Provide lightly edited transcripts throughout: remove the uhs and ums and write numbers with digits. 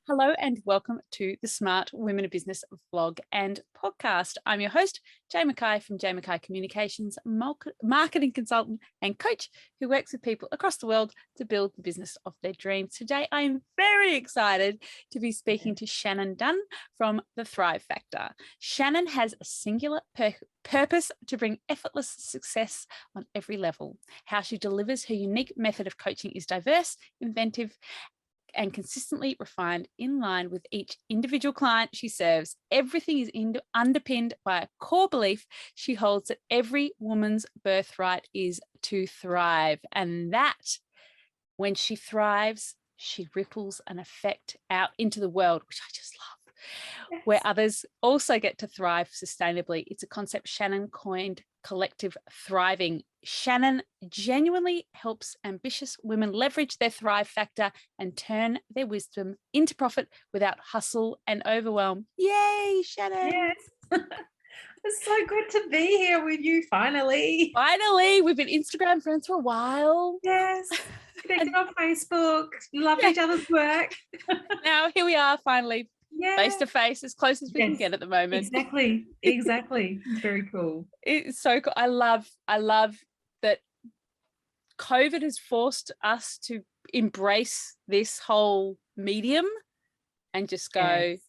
Hello and welcome to the Smart Women of Business vlog and podcast. I'm your host, Jay Mackay from Jay Mackay Communications, marketing consultant and coach who works with people across the world to build the business of their dreams. Today, I'm very excited to be speaking to Shannon Dunn from The Thrive Factor. Shannon has a singular purpose to bring effortless success on every level. How she delivers her unique method of coaching is diverse, inventive, and consistently refined in line with each individual client she serves. Everything is underpinned by a core belief she holds that every woman's birthright is to thrive. And that when she thrives, she ripples an effect out into the world, which I just love, yes, where others also get to thrive sustainably. It's a concept Shannon coined collective thriving. Shannon genuinely helps ambitious women leverage their thrive factor and turn their wisdom into profit without hustle and overwhelm. Yay, Shannon. Yes. It's so good to be here with you finally. Finally, we've been Instagram friends for a while. Yes. Connected on Facebook, love each other's work. Now here we are finally. Yeah. Face to face, as close as we can get at the moment. Exactly. It's very cool. It's so cool. I love that COVID has forced us to embrace this whole medium and just go, yes,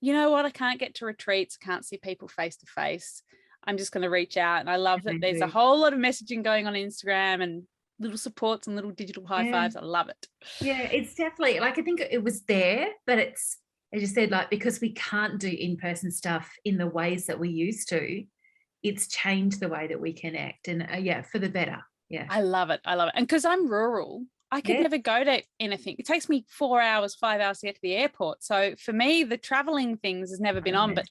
you know what? I can't get to retreats, can't see people face to face. I'm just going to reach out. And I love that there's a whole lot of messaging going on Instagram and little supports and little digital high fives. I love it. Yeah, it's definitely like, I think it was there, but it's, as you said, like, because we can't do in-person stuff in the ways that we used to, it's changed the way that we connect, and yeah, for the better. Yeah, I love it. And because I'm rural, I could never go to anything. It takes me 4 hours, 5 hours to get to the airport. So for me, the traveling things has never been on, but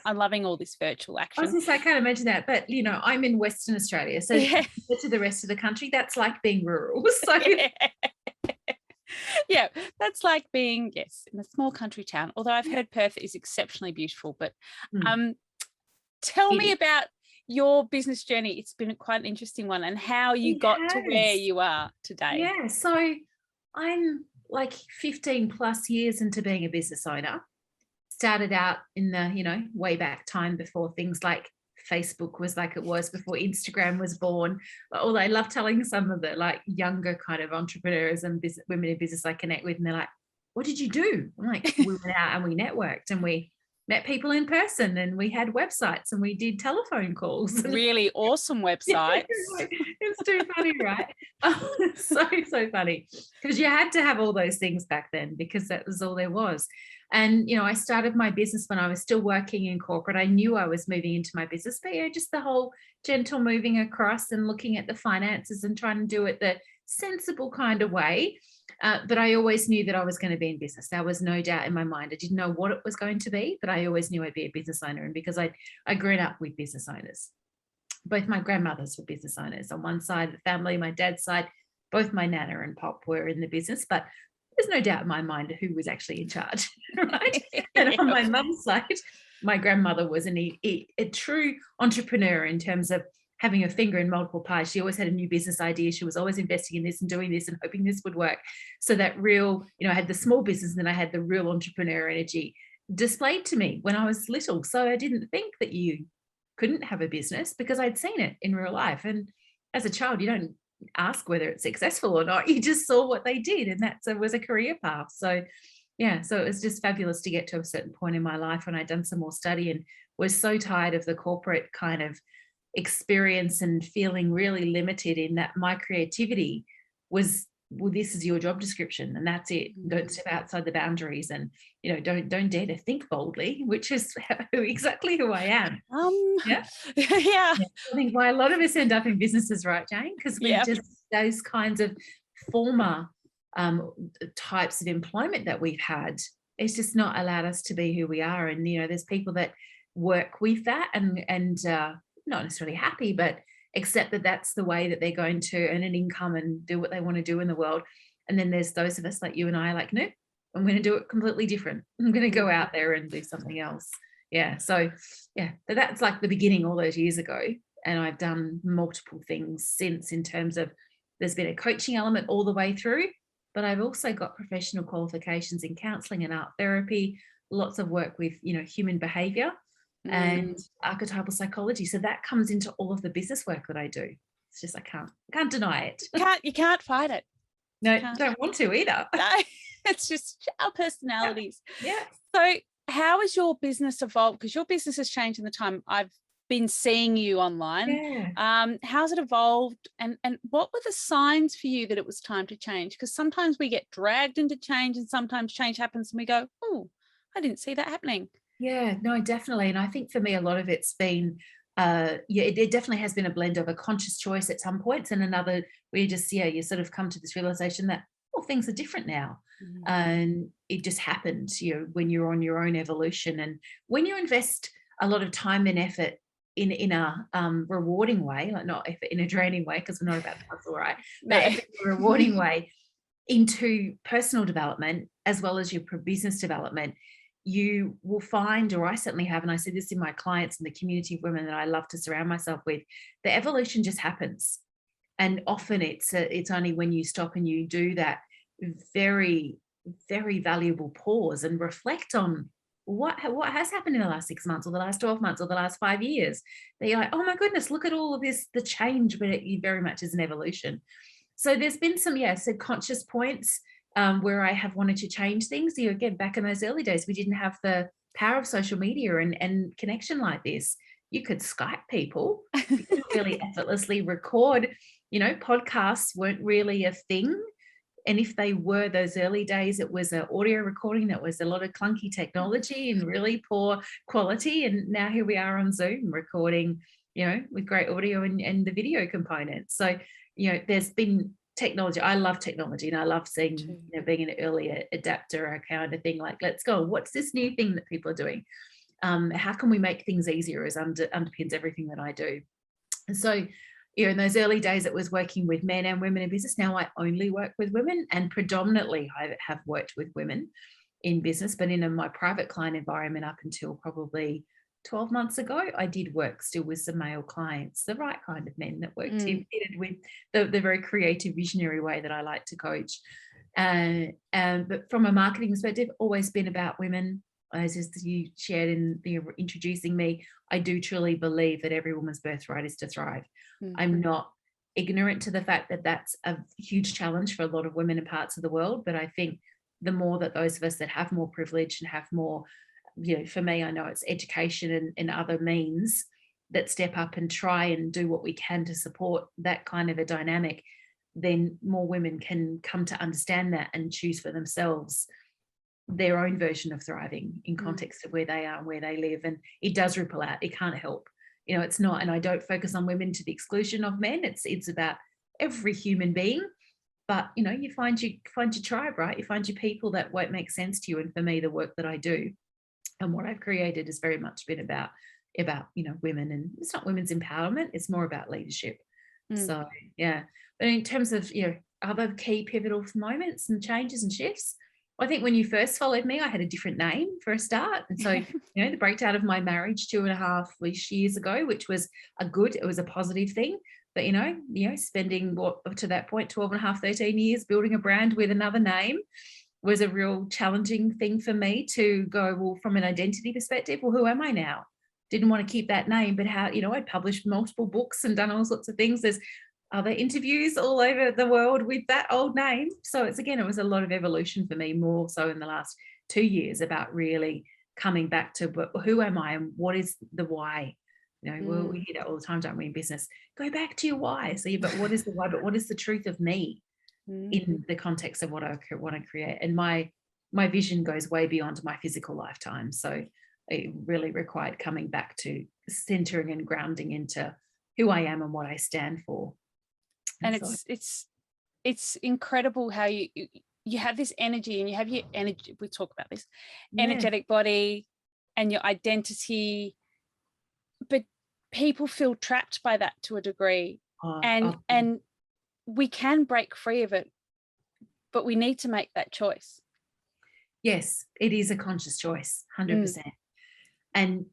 I'm loving all this virtual action. I was going to say, I can't imagine that, but you know, I'm in Western Australia, so to the rest of the country, that's like being rural. So yeah, that's like being, yes, in a small country town, although I've heard Perth is exceptionally beautiful. But tell me about your business journey. It's been quite an interesting one, and how you got to where you are today. Yeah, so I'm like 15 plus years into being a business owner. Started out in the, you know, way back time before things like Facebook was like it was, before Instagram was born. Although I love telling some of the like younger kind of entrepreneurs and women in business I connect with, and they're like, what did you do? I'm like, we went out and we networked and we met people in person and we had websites and we did telephone calls. Really awesome websites. It's too funny, right? So funny, because you had to have all those things back then, because that was all there was. And, you know, I started my business when I was still working in corporate. I knew I was moving into my business, but yeah, just the whole gentle moving across and looking at the finances and trying to do it the sensible kind of way. But I always knew that I was going to be in business. There was no doubt in my mind. I didn't know what it was going to be, but I always knew I'd be a business owner. And because I grew up with business owners, both my grandmothers were business owners. On one side of the family, my dad's side, both my nana and pop were in the business, but there's no doubt in my mind who was actually in charge, right? And on my mum's side, my grandmother was a true entrepreneur in terms of having a finger in multiple pies. She always had a new business idea. She was always investing in this and doing this and hoping this would work. So that real, you know, I had the small business and then I had the real entrepreneur energy displayed to me when I was little. So I didn't think that you couldn't have a business, because I'd seen it in real life. And as a child, you don't ask whether it's successful or not. You just saw what they did, and that was a career path. So yeah, so it was just fabulous to get to a certain point in my life when I'd done some more study and was so tired of the corporate kind of experience and feeling really limited in that my creativity was, well, this is your job description and that's it. Don't step outside the boundaries, and you know, don't dare to think boldly, which is exactly who I am. Yeah. I think why a lot of us end up in businesses, right, Jane? Because we just, those kinds of former types of employment that we've had, it's just not allowed us to be who we are. And you know, there's people that work with that and not necessarily happy, but accept that that's the way that they're going to earn an income and do what they want to do in the world. And then there's those of us like you and I, like, no, I'm going to do it completely different. I'm going to go out there and do something else. Yeah. So yeah, but that's like the beginning all those years ago. And I've done multiple things since, in terms of, there's been a coaching element all the way through. but I've also got professional qualifications in counseling and art therapy, lots of work with, human behavior and archetypal psychology. So that comes into all of the business work that I do. It's just, I can't deny it. You can't fight it. No, don't want to either. No, it's just our personalities. Yeah. So how has your business evolved? Because your business has changed in the time I've been seeing you online. Yeah. How's it evolved? And what were the signs for you that it was time to change? Because sometimes we get dragged into change, and sometimes change happens and we go, oh, I didn't see that happening. Yeah, no, definitely. And I think for me, a lot of it's been, it definitely has been a blend of a conscious choice at some points and another where you sort of come to this realization that, things are different now. And it just happens, when you're on your own evolution. And when you invest a lot of time and effort in a rewarding way, like not effort in a draining way, because we're not about the hustle, right? No. But effort in a rewarding way into personal development as well as your business development, you will find, or I certainly have, and I see this in my clients and the community of women that I love to surround myself with, the evolution just happens. And often it's only when you stop and you do that very, very valuable pause and reflect on what has happened in the last 6 months or the last 12 months or the last 5 years, that you're like, oh my goodness, look at all of this, the change, but it very much is an evolution. So there's been some, subconscious points where I have wanted to change things. Again, back in those early days, we didn't have the power of social media and connection like this. You could Skype people. You could really effortlessly record. Podcasts weren't really a thing. And if they were, those early days, it was an audio recording that was a lot of clunky technology and really poor quality. And now here we are on Zoom recording, with great audio and the video component. So, there's been technology. I love technology and I love seeing, being an early adapter kind of thing. Like, let's go. What's this new thing that people are doing? How can we make things easier? As underpins everything that I do. And so, in those early days, it was working with men and women in business. Now I only work with women, and predominantly I have worked with women in business, but in my private client environment up until probably 12 months ago, I did work still with some male clients, the right kind of men that worked fitted with the very creative, visionary way that I like to coach. But from a marketing perspective, always been about women. As you shared in the introducing me, I do truly believe that every woman's birthright is to thrive. I'm not ignorant to the fact that that's a huge challenge for a lot of women in parts of the world, but I think the more that those of us that have more privilege and have more, for me, I know it's education and other means that step up and try and do what we can to support that kind of a dynamic, then more women can come to understand that and choose for themselves their own version of thriving in context of where they are and where they live. And it does ripple out. It can't help. It's not, and I don't focus on women to the exclusion of men. It's about every human being. But you find your tribe, right? You find your people that won't make sense to you. And for me, the work that I do and what I've created has very much been about women. And it's not women's empowerment, it's more about leadership. So yeah. But in terms of other key pivotal moments and changes and shifts, I think when you first followed me, I had a different name for a start. And so, the breakdown of my marriage 2.5 years ago, which was it was a positive thing. But, spending up to that point, 12.5, 13 years building a brand with another name was a real challenging thing for me to go, well, from an identity perspective, well, who am I now? Didn't want to keep that name, but how, I'd published multiple books and done all sorts of things. There's other interviews all over the world with that old name. So it was a lot of evolution for me, more so in the last 2 years, about really coming back to who am I and what is the why? Well, we hear that all the time, don't we, in business? Go back to your why. So, but what is the why? But what is the truth of me in the context of what I want to create? And my vision goes way beyond my physical lifetime. So it really required coming back to centering and grounding into who I am and what I stand for. And it's incredible how you have this energy, and you have your energy. We talk about this energetic body and your identity, but people feel trapped by that to a degree, and we can break free of it, but we need to make that choice. Yes, it is a conscious choice, 100%. And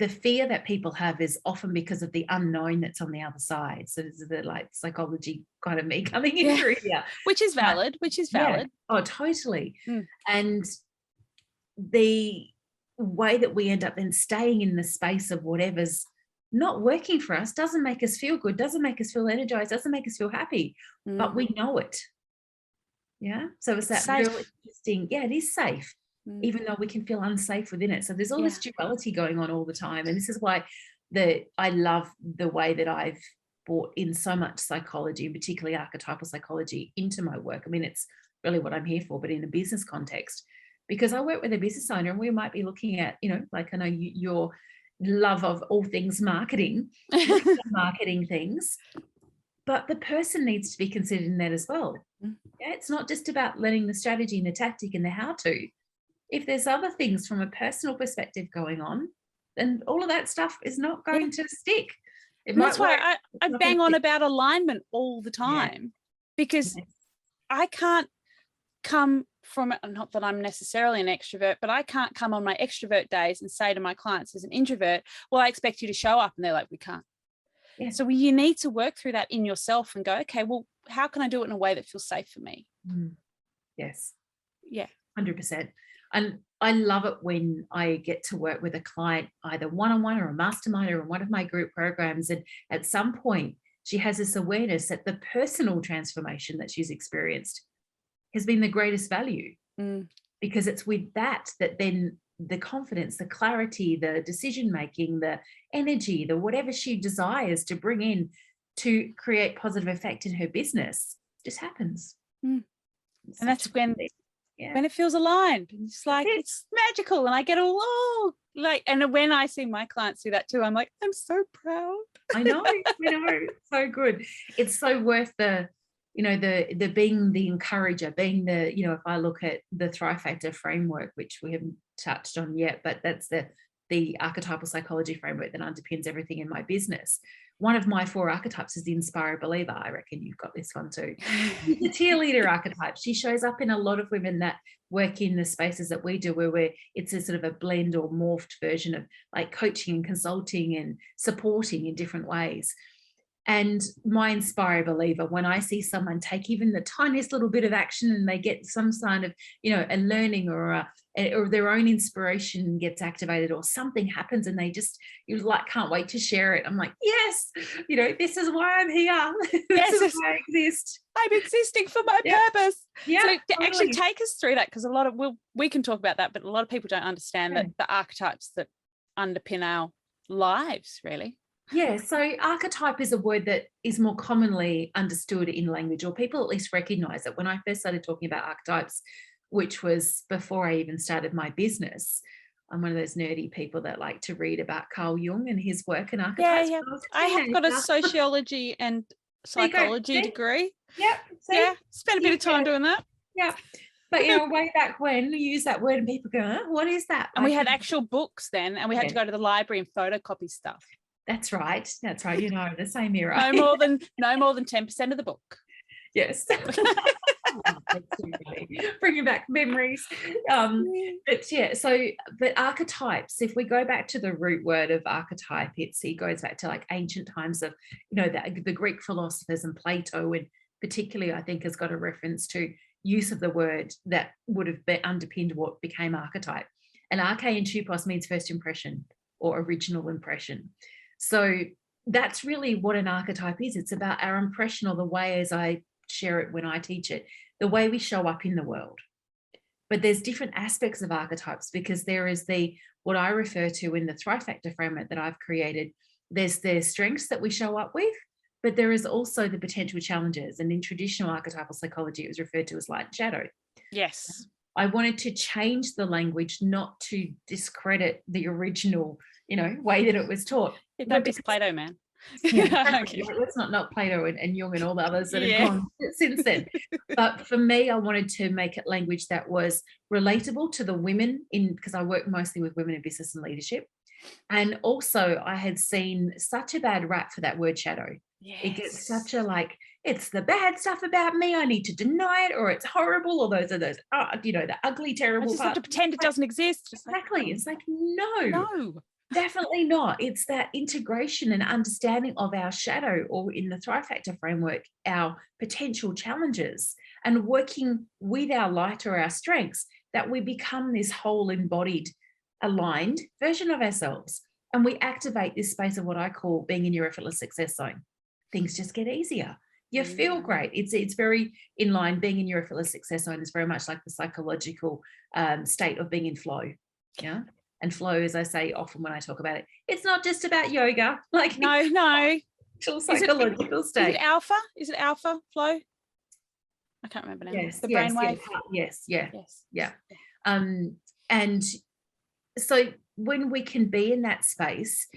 the fear that people have is often because of the unknown that's on the other side. So this is the like psychology kind of me coming in through here. Which is valid. Yeah. Oh, totally. And the way that we end up then staying in the space of whatever's not working for us doesn't make us feel good, doesn't make us feel energized, doesn't make us feel happy, but we know it. Yeah. So it's that safe. real interesting, it is safe, even though we can feel unsafe within it. So there's all this duality going on all the time. And this is why I love the way that I've brought in so much psychology, particularly archetypal psychology, into my work. I mean, it's really what I'm here for, but in a business context, because I work with a business owner and we might be looking at, like I know your love of all things marketing, marketing things, but the person needs to be considered in that as well. Yeah, it's not just about learning the strategy and the tactic and the how-to. If there's other things from a personal perspective going on, then all of that stuff is not going to stick. That's why I bang on about alignment all the time, because I can't come from it, not that I'm necessarily an extrovert, but I can't come on my extrovert days and say to my clients as an introvert, well, I expect you to show up. And they're like, we can't. Yeah. So you need to work through that in yourself and go, okay, well, how can I do it in a way that feels safe for me? Yes. Yeah. 100%. And I love it when I get to work with a client, either one-on-one or a mastermind or in one of my group programs. And at some point, she has this awareness that the personal transformation that she's experienced has been the greatest value, because it's with that then the confidence, the clarity, the decision-making, the energy, the whatever she desires to bring in to create positive effect in her business just happens. And that's when it feels aligned. It's like, it's magical. And I get all and when I see my clients do that too, I'm like, I'm so proud. I know. So good. It's so worth the being the encourager, being the, if I look at the Thrive Factor framework, which we haven't touched on yet, but that's the archetypal psychology framework that underpins everything in my business. One of my 4 archetypes is the inspired believer. I reckon you've got this one too. The cheerleader archetype. She shows up in a lot of women that work in the spaces that we do, where it's a sort of a blend or morphed version of like coaching and consulting and supporting in different ways. And my inspired believer, when I see someone take even the tiniest little bit of action and they get some sign of, a learning or their own inspiration gets activated or something happens and you can't wait to share it. I'm like, yes, this is why I'm here. This is why I exist. I'm existing for my purpose. Yeah. So to actually take us through that, because a lot of, we can talk about that, but a lot of people don't understand that the archetypes that underpin our lives, really. Yeah, so archetype is a word that is more commonly understood in language, or people at least recognize it. When I first started talking about archetypes, which was before I even started my business, I'm one of those nerdy people that like to read about Carl Jung and his work in archetypes. Yeah. I have got a sociology and psychology degree. Yep. Yeah, spent a bit of time doing that. Yeah. But, way back when we used that word and people go, what is that? And we had actual books then, and we had to go to the library and photocopy stuff. That's right. The same era. No more than 10% of the book. Yes. That's too funny. Bringing back memories. But archetypes, if we go back to the root word of archetype, it goes back to like ancient times of, the Greek philosophers and Plato, and particularly I think has got a reference to use of the word that would have been underpinned what became archetype. And arche in Tupos means first impression or original impression. So that's really what an archetype is. It's about our impression, or the way, as I share it when I teach it, the way we show up in the world. But there's different aspects of archetypes, because there is what I refer to in the Thrive Factor framework that I've created. There's the strengths that we show up with, but there is also the potential challenges. And in traditional archetypal psychology, it was referred to as light and shadow. Yes. I wanted to change the language, not to discredit the original way that it was taught. Don't be Plato, man. Let's not Plato and Jung and all the others that have gone since then. But for me, I wanted to make it language that was relatable to the women, because I work mostly with women in business and leadership. And also I had seen such a bad rap for that word shadow. Yes. It gets such a it's the bad stuff about me, I need to deny it, or it's horrible, or those are the ugly, terrible I just have to pretend it doesn't exist. Exactly. It's like, no. Definitely not. It's that integration and understanding of our shadow, or in the Thrive Factor framework, our potential challenges, and working with our light or our strengths, that we become this whole embodied, aligned version of ourselves. And we activate this space of what I call being in your effortless success zone. Things just get easier. You feel great. It's very in line. Being in your effortless success zone is very much like the psychological state of being in flow. Yeah. And flow, as I say often when I talk about it, it's not just about yoga. Like no. Actual psychological state. Is it alpha? Is it alpha flow? I can't remember now. Yes. The brainwave. Yes. Yeah. And so when we can be in that space,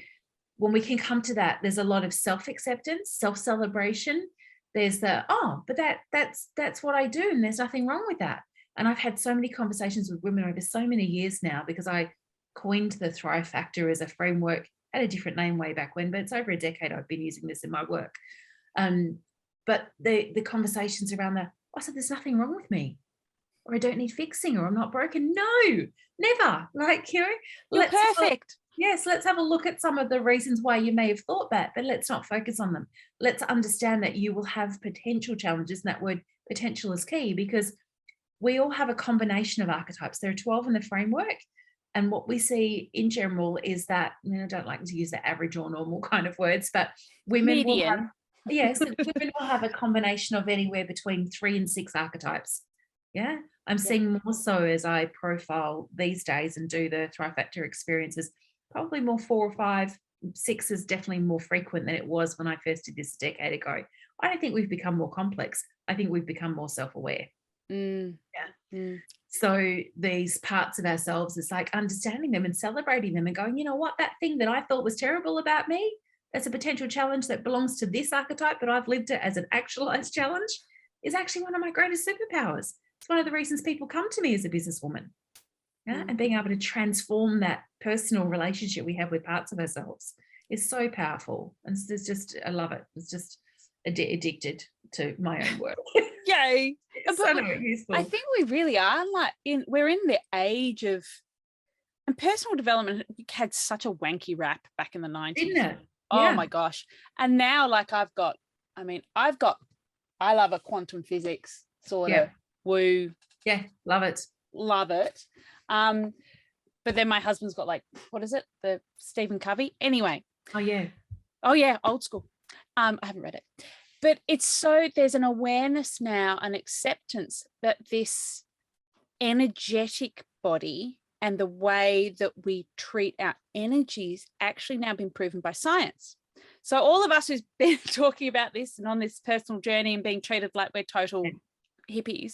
when we can come to that, there's a lot of self-acceptance, self-celebration. There's but that's what I do, and there's nothing wrong with that. And I've had so many conversations with women over so many years now, because I coined the Thrive Factor as a framework, had a different name way back when, but it's over a decade I've been using this in my work. But the conversations around so there's nothing wrong with me, or I don't need fixing, or I'm not broken. No, never. Like, you're perfect. Yes, let's have a look at some of the reasons why you may have thought that, but let's not focus on them. Let's understand that you will have potential challenges, and that word potential is key, because we all have a combination of archetypes. There are 12 in the framework. And what we see in general is that, I don't like to use the average or normal kind of words, but women will have a combination of anywhere between 3 and 6 archetypes. Yeah. I'm seeing more so as I profile these days and do the Thrive Factor experiences, probably more 4 or 5. 6 is definitely more frequent than it was when I first did this a decade ago. I don't think we've become more complex. I think we've become more self-aware. So these parts of ourselves, it's like understanding them and celebrating them and going, you know what, that thing that I thought was terrible about me, that's a potential challenge that belongs to this archetype, but I've lived it as an actualized challenge, is actually one of my greatest superpowers. It's one of the reasons people come to me as a businesswoman. And being able to transform that personal relationship we have with parts of ourselves is so powerful. And it's just, I love it. It's just addicted to my own work. Yay. It's so useful. I think we really are we're in the age of, and personal development had such a wanky rap back in the 90s. Didn't it? Oh my gosh. And now I love a quantum physics sort of woo. Yeah. Love it. But then my husband's got what is it? The Stephen Covey. Anyway. Oh yeah. Old school. I haven't read it. But there's an awareness now, an acceptance that this energetic body and the way that we treat our energies actually now been proven by science. So all of us who's been talking about this and on this personal journey and being treated like we're total hippies,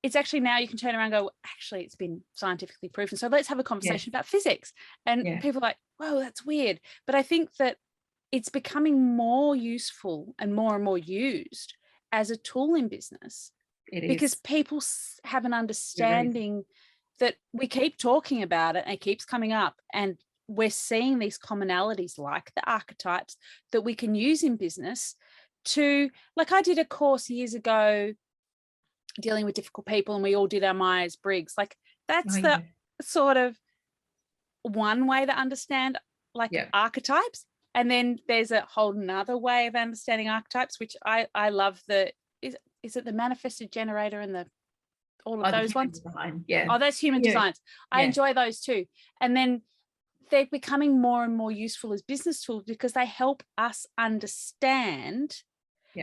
it's actually now you can turn around and go, actually, it's been scientifically proven. So let's have a conversation about physics. And people are like, whoa, that's weird. But I think that it's becoming more useful and more used as a tool in business. Because people have an understanding that we keep talking about it and it keeps coming up, and we're seeing these commonalities like the archetypes that we can use in business to, I did a course years ago dealing with difficult people, and we all did our Myers-Briggs. That's the sort of one way to understand archetypes. And then there's a whole nother way of understanding archetypes, which I love. Is it the manifested generator and all of those ones? Design. Yeah. Oh, that's human designs. I enjoy those too. And then they're becoming more and more useful as business tools because they help us understand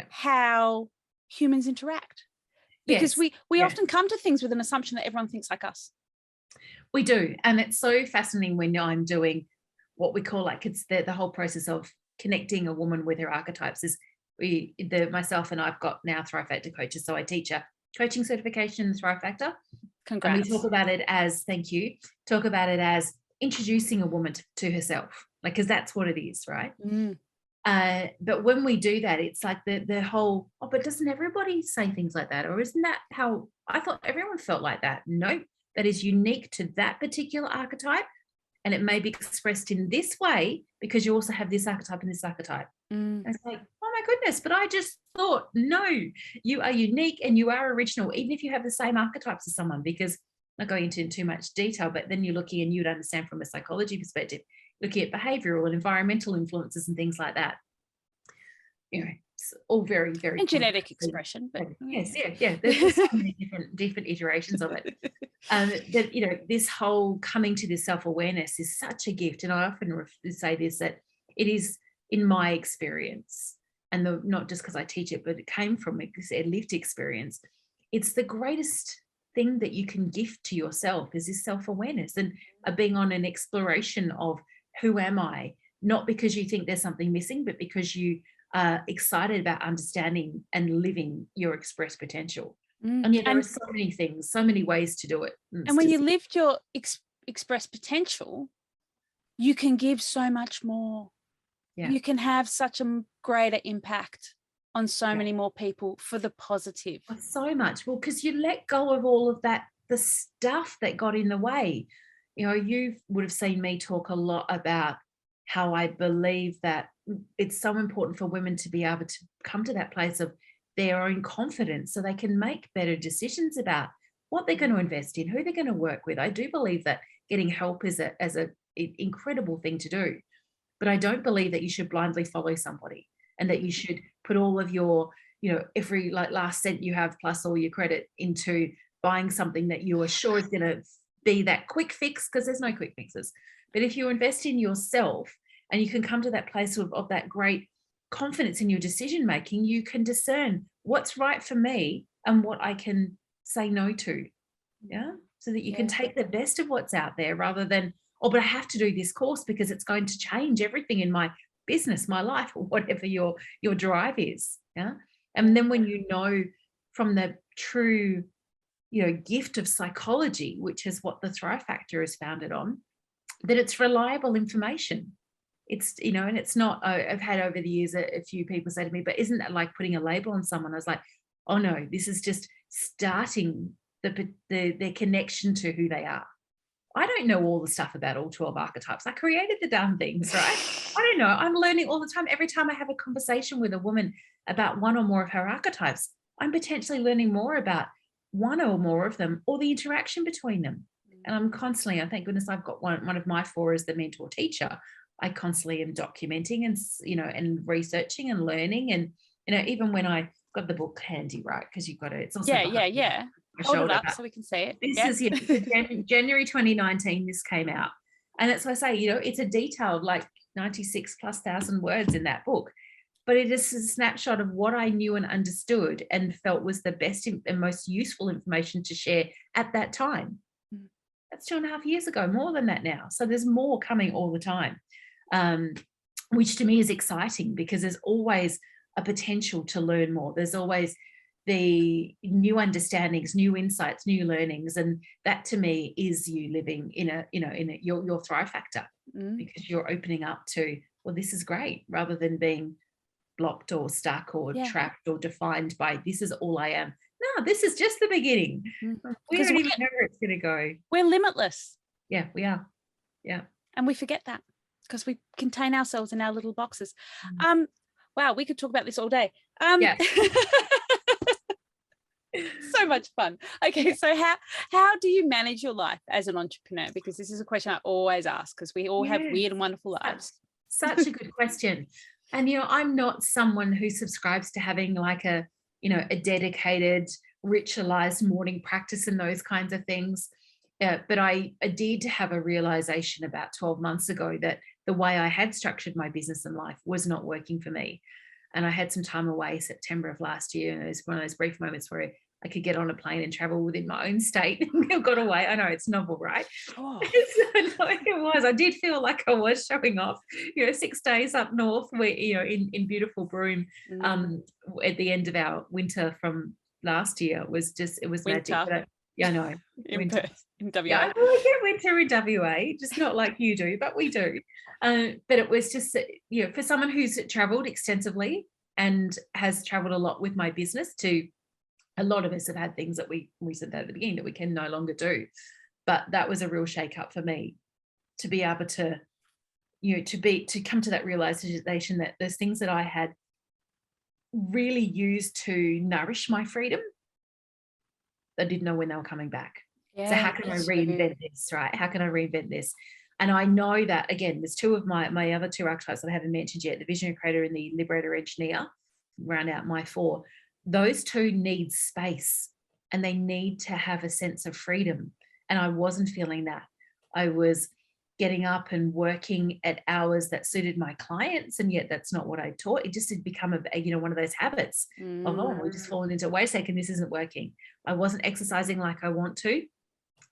how humans interact. Because we often come to things with an assumption that everyone thinks like us. We do. And it's so fascinating when I'm doing what we call it's the whole process of connecting a woman with her archetypes is myself and I've got now Thrive Factor coaches. So I teach a coaching certification in Thrive Factor. Congrats. And we talk about it as, talk about it as introducing a woman to herself, because that's what it is, right? But when we do that, it's like the whole, but doesn't everybody say things like that? Or isn't that how I thought everyone felt like that? Nope. That is unique to that particular archetype. And it may be expressed in this way because you also have this archetype and this archetype. And it's like, oh my goodness, but I just thought, no, you are unique and you are original, even if you have the same archetypes as someone, because not going into too much detail, but then you're looking, and you'd understand from a psychology perspective, looking at behavioral and environmental influences and things like that. It's all very, very and genetic expression. But yes, yeah. There's so many different iterations of it. That this whole coming to this self-awareness is such a gift, and I often say this, that it is, in my experience, and not just because I teach it, but it came from a lived experience. It's the greatest thing that you can gift to yourself, is this self-awareness and being on an exploration of who am I, not because you think there's something missing, but because you are excited about understanding and living your expressed potential. And there are so many things, so many ways to do it. And when you live your expressed potential, you can give so much more. Yeah. You can have such a greater impact on so many more people for the positive. So much. Well, because you let go of all of that, the stuff that got in the way. You would have seen me talk a lot about how I believe that it's so important for women to be able to come to that place of their own confidence so they can make better decisions about what they're going to invest in, who they're going to work with. I do believe that getting help is an incredible thing to do, but I don't believe that you should blindly follow somebody, and that you should put all of your, every last cent you have plus all your credit into buying something that you are sure is going to be that quick fix, because there's no quick fixes. But if you invest in yourself and you can come to that place of that great confidence in your decision making, you can discern what's right for me and what I can say no to. Yeah. So that you can take the best of what's out there, rather than, but I have to do this course because it's going to change everything in my business, my life, or whatever your drive is. Yeah. And then when you know from the true, gift of psychology, which is what the Thrive Factor is founded on, that it's reliable information. It's, and it's not, I've had over the years a few people say to me, but isn't that like putting a label on someone? I was like, oh no, this is just starting their connection to who they are. I don't know all the stuff about all 12 archetypes. I created the damn things, right? I don't know. I'm learning all the time. Every time I have a conversation with a woman about one or more of her archetypes, I'm potentially learning more about one or more of them, or the interaction between them. And I'm constantly, and thank goodness I've got one of my four as the mentor teacher. I constantly am documenting and, and researching and learning. And, even when I got the book handy, right? Because you've got it. It's also hold it up so we can see it. This is January 2019. This came out, and it's, I say, it's a detailed 96,000+ words in that book, but it is a snapshot of what I knew and understood and felt was the best and most useful information to share at that time. That's 2.5 years ago, more than that now. So there's more coming all the time, which to me is exciting, because there's always a potential to learn more. There's always the new understandings, new insights, new learnings. And that to me is you living in your Thrive Factor, because you're opening up to, well, this is great, rather than being blocked or stuck or trapped or defined by, this is all I am. No, this is just the beginning. We don't even know where it's going to go. We're limitless. Yeah, we are. Yeah. And we forget that, because we contain ourselves in our little boxes. Wow, we could talk about this all day. So much fun. Okay, so how do you manage your life as an entrepreneur? Because this is a question I always ask, because we all have weird and wonderful lives. Such a good question. And, I'm not someone who subscribes to having a dedicated, ritualized morning practice and those kinds of things. But I did have a realization about 12 months ago that the way I had structured my business and life was not working for me. And I had some time away, September of last year, and it was one of those brief moments where I could get on a plane and travel within my own state. I got away. I know it's novel, right? Oh. It was. I did feel like I was showing off. 6 days up north, where in beautiful Broome, at the end of our winter from last year, it was winter. Magic. I know. Winter in WA. Yeah, we get winter in WA, just not like you do, but we do. But it was just, for someone who's traveled extensively and has traveled a lot with my business, a lot of us have had things that we said that at the beginning that we can no longer do. But that was a real shake up for me, to be able to, to come to that realization that there's things that I had really used to nourish my freedom, I didn't know when they were coming back. So how can I reinvent this, right? How can I reinvent this? And I know that, again, there's two of my other two archetypes that I haven't mentioned yet, the visionary creator and the liberator engineer, round out my four. Those two need space and they need to have a sense of freedom. And I wasn't feeling that. I was getting up and working at hours that suited my clients, and yet that's not what I taught. It just had become one of those habits of, oh, we're just falling into, wait a second, this isn't working. I wasn't exercising like I want to.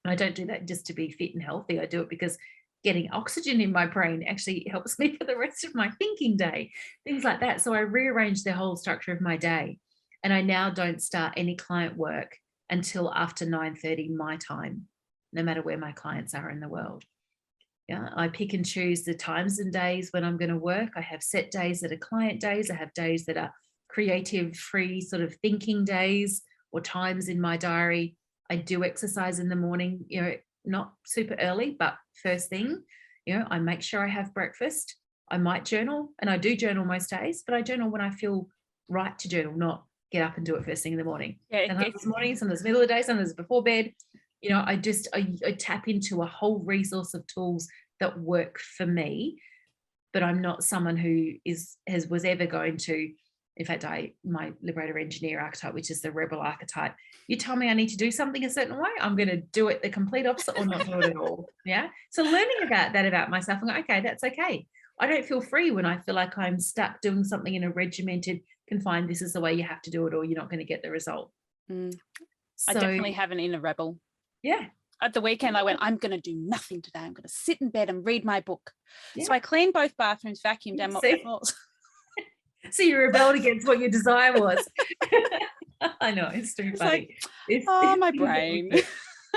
I don't do that just to be fit and healthy. I do it because getting oxygen in my brain actually helps me for the rest of my thinking day, things like that. So I rearranged the whole structure of my day, and I now don't start any client work until after 9:30 my time, no matter where my clients are in the world. Yeah, I pick and choose the times and days when I'm going to work. I have set days that are client days. I have days that are creative, free sort of thinking days or times in my diary. I do exercise in the morning, not super early, but first thing. I make sure I have breakfast. I might journal, and I do journal most days, but I journal when I feel right to journal, not get up and do it first thing in the morning. Sometimes it's morning, sometimes middle of the day, sometimes before bed. I tap into a whole resource of tools that work for me, but I'm not someone who was ever going to, in fact, my liberator engineer archetype, which is the rebel archetype, you tell me I need to do something a certain way, I'm going to do it the complete opposite or not do it at all. Yeah. So learning about that about myself, I'm like, okay, that's okay. I don't feel free when I feel like I'm stuck doing something in a regimented, confined, this is the way you have to do it or you're not going to get the result. I definitely have an inner rebel. Yeah. At the weekend, I went, I'm going to do nothing today. I'm going to sit in bed and read my book. Yeah. So I cleaned both bathrooms, vacuumed and mopped the floors. So you rebelled against what your desire was. I know, it's too funny. My brain.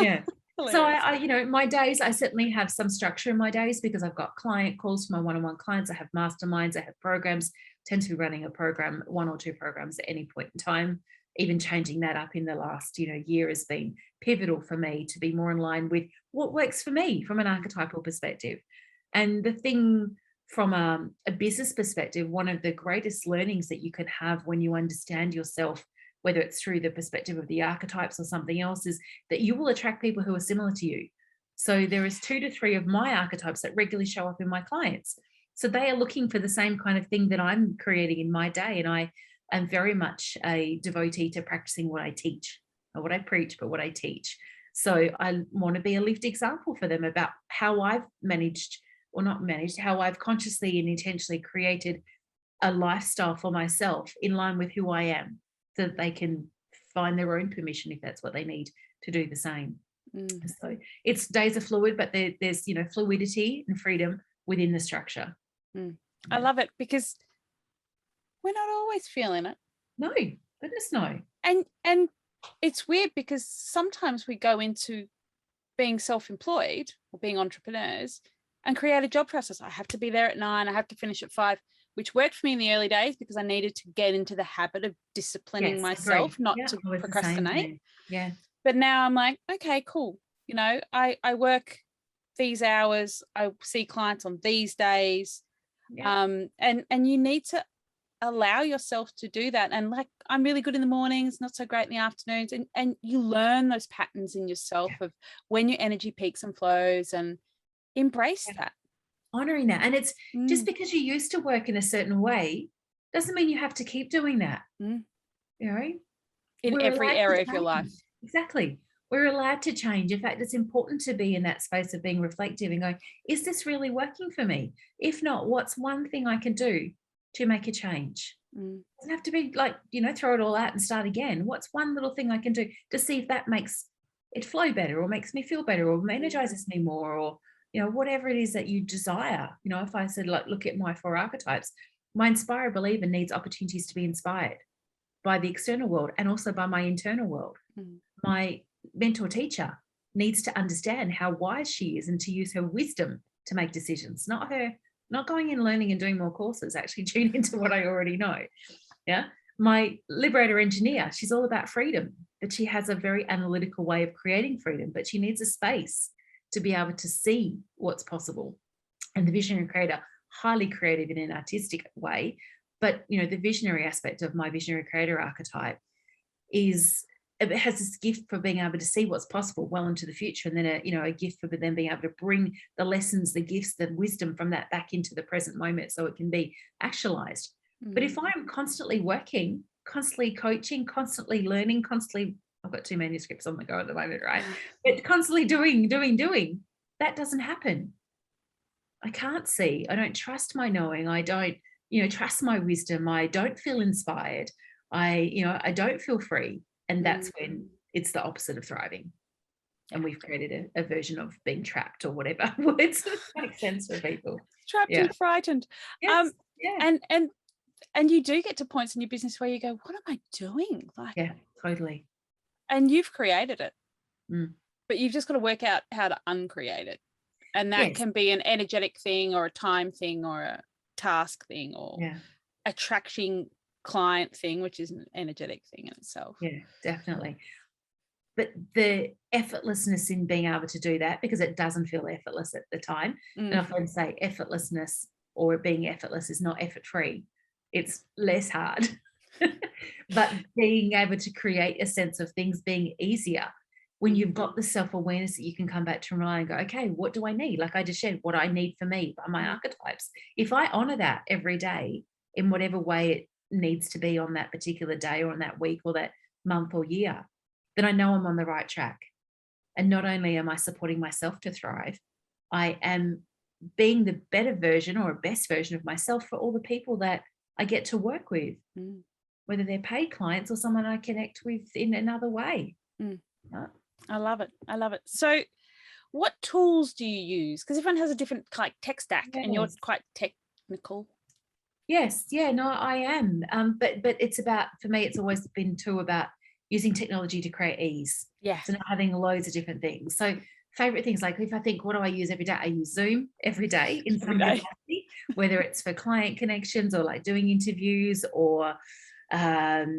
Yeah. So I my days, I certainly have some structure in my days because I've got client calls for my one-on-one clients. I have masterminds, I have programs, tend to be running a program, one or two programs at any point in time. Even changing that up in the last, year has been pivotal for me to be more in line with what works for me from an archetypal perspective. And the thing from a business perspective, one of the greatest learnings that you can have when you understand yourself, whether it's through the perspective of the archetypes or something else, is that you will attract people who are similar to you. So there is 2 to 3 of my archetypes that regularly show up in my clients. So they are looking for the same kind of thing that I'm creating in my day. And I am very much a devotee to practicing what I teach, not what I preach, but what I teach. So I want to be a lived example for them about how I've how I've consciously and intentionally created a lifestyle for myself in line with who I am, so that they can find their own permission if that's what they need to do the same. So it's days are fluid, but there's fluidity and freedom within the structure. I love it because we're not always feeling it. No, goodness no. And it's weird because sometimes we go into being self-employed or being entrepreneurs and create a job process. I have to be there at 9, I have to finish at 5, which worked for me in the early days because I needed to get into the habit of disciplining myself, not to procrastinate. Yeah. But now I'm like, okay, cool. I work these hours, I see clients on these days. Yeah. And you need to allow yourself to do that. And like, I'm really good in the mornings, not so great in the afternoons. And you learn those patterns in yourself of when your energy peaks and flows, and embrace that. Honoring that. And it's just because you used to work in a certain way doesn't mean you have to keep doing that. In every area of your life. Exactly. We're allowed to change. In fact, it's important to be in that space of being reflective and going, is this really working for me? If not, what's one thing I can do to make a change? It doesn't have to be like, throw it all out and start again. What's one little thing I can do to see if that makes it flow better or makes me feel better or energizes me more, or whatever it is that you desire. If I said, like, look at my 4 archetypes, my inspire believer needs opportunities to be inspired by the external world and also by my internal world. My mentor teacher needs to understand how wise she is and to use her wisdom to make decisions, not going in learning and doing more courses, actually tune into what I already know. Yeah. My liberator engineer, she's all about freedom, but she has a very analytical way of creating freedom, but she needs a space to be able to see what's possible. And the visionary creator, highly creative in an artistic way, but the visionary aspect of my visionary creator archetype is it has this gift for being able to see what's possible well into the future, and then a gift for them being able to bring the lessons, the gifts, the wisdom from that back into the present moment so it can be actualized. But if I'm constantly working, constantly coaching, constantly learning, constantly, I've got too many scripts on the go at the moment, right? But constantly doing, that doesn't happen. I can't see. I don't trust my knowing. I don't, trust my wisdom. I don't feel inspired. I don't feel free. And that's when it's the opposite of thriving. And we've created a version of being trapped or whatever words make sense for people. Trapped and frightened. Yes. And you do get to points in your business where you go, what am I doing? Yeah, totally. And you've created it. But you've just got to work out how to uncreate it. And that can be an energetic thing or a time thing or a task thing or attracting client thing, which is an energetic thing in itself. Yeah, definitely. But the effortlessness in being able to do that, because it doesn't feel effortless at the time. And I often say effortlessness or being effortless is not effort free. It's less hard. But being able to create a sense of things being easier when you've got the self-awareness that you can come back to rely and go, okay, what do I need? Like I just shared what I need for me by my archetypes. If I honor that every day in whatever way it needs to be on that particular day or on that week or that month or year, then I know I'm on the right track. And not only am I supporting myself to thrive, I am being the better version or best version of myself for all the people that I get to work with, whether they're paid clients or someone I connect with in another way. I love it. So what tools do you use? Because everyone has a different tech stack and you're quite technical. Yes. Yeah, no, I am. But it's about, for me, it's always been about using technology to create ease. Yes. So not having loads of different things. So favorite things, like if I think, what do I use every day? I use Zoom every day in some capacity, whether it's for client connections or like doing interviews or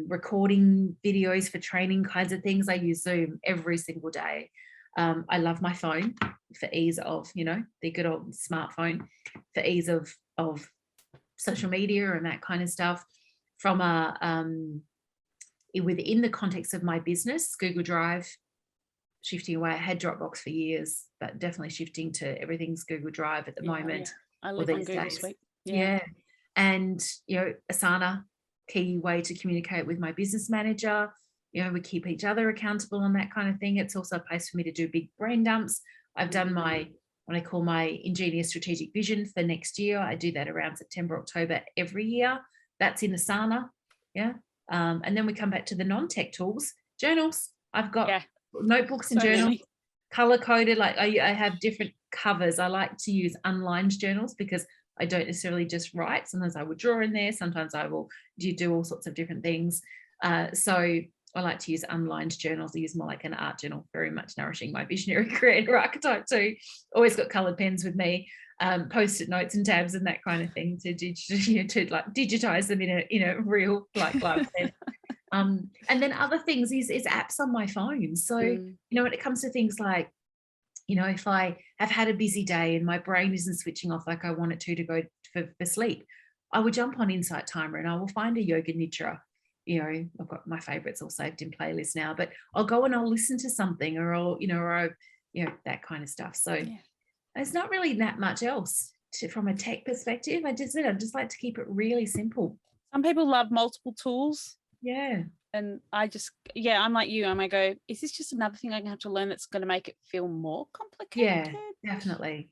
recording videos for training kinds of things. I use Zoom every single day. I love my phone for ease of, the good old smartphone, for ease of social media and that kind of stuff. From within the context of my business, Google Drive, shifting away. I had Dropbox for years, but definitely shifting to everything's Google Drive at the moment. I live on Google Suite. And Asana, key way to communicate with my business manager. We keep each other accountable on that kind of thing. It's also a place for me to do big brain dumps. I've done what I call my ingenious strategic vision for next year. I do that around September, October every year. That's in Asana. And then we come back to the non-tech tools, journals. I've got notebooks and journals, color coded. Like I have different covers. I like to use unlined journals because I don't necessarily just write. Sometimes I would draw in there. Sometimes I will do all sorts of different things. So I like to use unlined journals. I use more like an art journal, very much nourishing my visionary creator archetype too. Always got colored pens with me, post-it notes and tabs and that kind of thing to digitize them in a real like live pen. And then other things is apps on my phone. So when it comes to things like, if I have had a busy day and my brain isn't switching off like I want it to go for sleep, I will jump on Insight Timer and I will find a yoga nidra. I've got my favorites all saved in playlists now, but I'll go and I'll listen to something or I'll, that kind of stuff. So there's not really that much else from a tech perspective. I just like to keep it really simple. Some people love multiple tools. Yeah. And I'm like you. I might go, is this just another thing I'm going to have to learn that's going to make it feel more complicated? Yeah, definitely.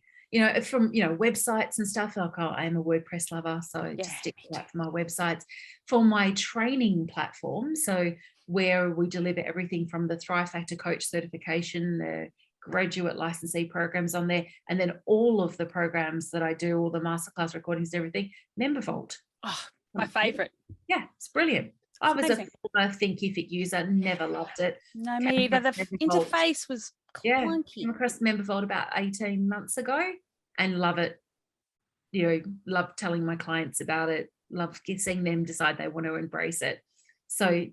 From, websites and stuff, like I am a WordPress lover, so just stick to that for my websites. For my training platform, so where we deliver everything from the Thrive Factor Coach certification, the graduate licensee programs on there, and then all of the programs that I do, all the masterclass recordings, everything, Member Vault. Oh, my favorite. Yeah, it's brilliant. I was a former Thinkific user, never loved it. No, me either. The interface was clunky. Came across Member Vault about 18 months ago and love it. Love telling my clients about it. Love seeing them decide they want to embrace it. So,